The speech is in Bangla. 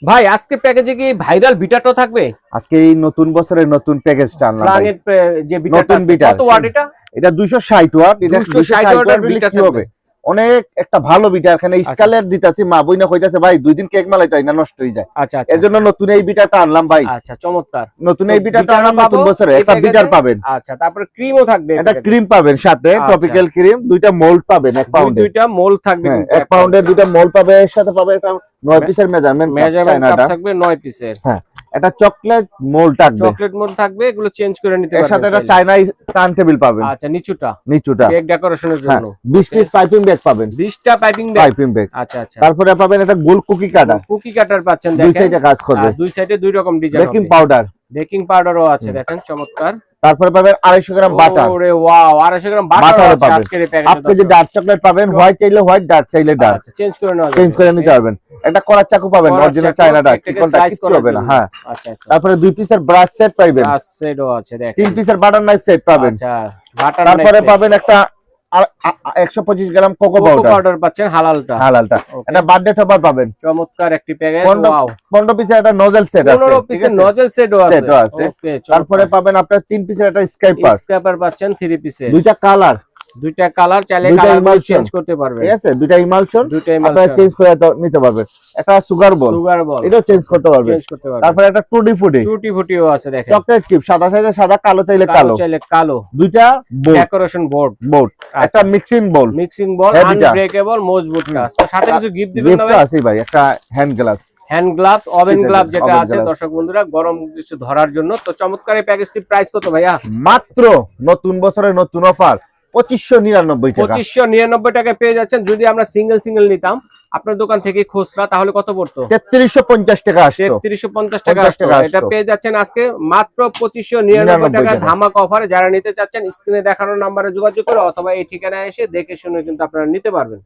ভাই আজকে প্যাকেজে কি ভাইরাল বিটাটো থাকবে? আজকে এই নতুন বছরের নতুন প্যাকেজটা আনলাম ভাই। ফ্রাঙের যে বিটাটা নতুন আছে, বিটা কত ওয়াট এটা? এটা 260 ওয়াট। এটা 260 ওয়াটের বিটা কি হবে, অনেক একটা ভালো বিটা। এখানে স্কেলের দিতাছি, মা বইনা কইতাছে ভাই 2 দিন কেক মালাই তাই না নষ্ট হয়ে যায়। আচ্ছা আচ্ছা, এজন্য নতুন এই বিটাটা আনলাম ভাই। আচ্ছা চমৎকার। নতুন এই বিটাটা আনলাম নতুন বছরে। একটা বিটার পাবেন। আচ্ছা, তারপরে ক্রিমও থাকবে। একটা ক্রিম পাবেন সাথে, টপিক্যাল ক্রিম। দুইটা মোল্ড পাবেন 1 পাউন্ডে। দুইটা মোল্ড থাকবে কিন্তু 1 পাউন্ডের দুইটা মোল্ড পাবে। এর সাথে পাবে একটা 9 পিসের মেজারমেন্ট কাপ থাকবে 9 পিসের। হ্যাঁ, এটা চকলেট মোল্ড থাকবে। চকলেট মোল্ড থাকবে, এগুলো চেঞ্জ করে নিতে পারবেন। এর সাথে একটা চায়না টার্ন টেবিল পাবেন। আচ্ছা, নিচুটা কেক ডেকোরেশনের জন্য 20 পিস পাইপিং ব্যাগ পাবেন। 20টা পাইপিং ব্যাগ। আচ্ছা আচ্ছা। তারপরে পাবেন একটা গোল কুকি কাটার পাচ্ছেন, দেখেন দুই সাইডে কাজ করবে। দুই সাইডে দুই রকম ডিজাইন হবে। বেকিং পাউডারও আছে, দেখেন চমৎকার। তারপরে পাবেন 250 গ্রাম বাটার। ওরে ওয়াও, 250 গ্রাম বাটার আছে আজকের এই প্যাকেজে। আপনি যে ডার্ক চকলেট পাবেন, হোয়াইট চাইলে হোয়াইট, ডার্ক চাইলে ডার্ক। আচ্ছা, চেঞ্জ করে নিতে পারবেন। একটা কড়া চাকু পাবেন, অরিজিনাল চায়না ডার্ক, চিকনটা কিছু হবে না। হ্যাঁ, আচ্ছা আচ্ছা। তারপরে 2 পিসের ব্রাশ সেট পাবেন। ব্রাশ সেটও আছে, দেখেন 3 পিসের বাটার নাইফ সেট পাবেন। আচ্ছা, বাটার নাইফ। তারপরে পাবেন একটা 125 গ্রাম কোকো পাউডার পাচ্ছেন, হালালটা। একটা বার্থডে টপার পাবেন। চমৎকার একটি প্যাকেজ। ওয়াও, 15 পিসের একটা নজল সেট আছে। 15 পিসের নজল সেটও আছে। ওকে, তারপরে পাবেন আপনার 3 পিসের একটা স্ক্র্যাপার পাচ্ছেন 3 পিসের। দুইটা কালার চাইলে কালার চেঞ্জ করতে পারবেন। ঠিক আছে, দুইটা ইমালশন আপনারা চেঞ্জ করে নিতে পারবেন। একটা সুগার বল এটাও চেঞ্জ করতে পারবেন। তারপরে একটা টুটি ফুটিও আছে, দেখেন চকলেট চিপ, সাদা চাইলে সাদা, কালো চাইলে কালো। দুইটা ডেকোরেশন বোর্ড, একটা মিক্সিং বল আনব্রেকেবল মজবুতটা। তো সাথে কিছু গিফট দিবেন না ভাই? আছে ভাই, একটা হ্যান্ড গ্লাভস, ওভেন গ্লাভ যেটা আছে দর্শক বন্ধুরা গরম কিছু ধরার জন্য। তো চমৎকার এই প্যাকেজটি প্রাইস কত ভাইয়া? মাত্র নতুন বছরের নতুন অফার 2599 টাকা। 2599 টাকায় পেয়ে যাচ্ছেন। যদি আমরা সিঙ্গেল নিতাম আপনার দোকান থেকে খুচরা, তাহলে কত পড়তো? 3350 টাকা আসতো। 3350 টাকা আসতো। এটা পেয়ে যাচ্ছেন আজকে মাত্র 2599 টাকা ধামাকা অফারে। যারা নিতে চাচ্ছেন স্ক্রিনে দেখানো নম্বরে যোগাযোগ করে অথবা এই ঠিকানায় এসে দেখে শুনে কিন্তু আপনারা নিতে পারবেন।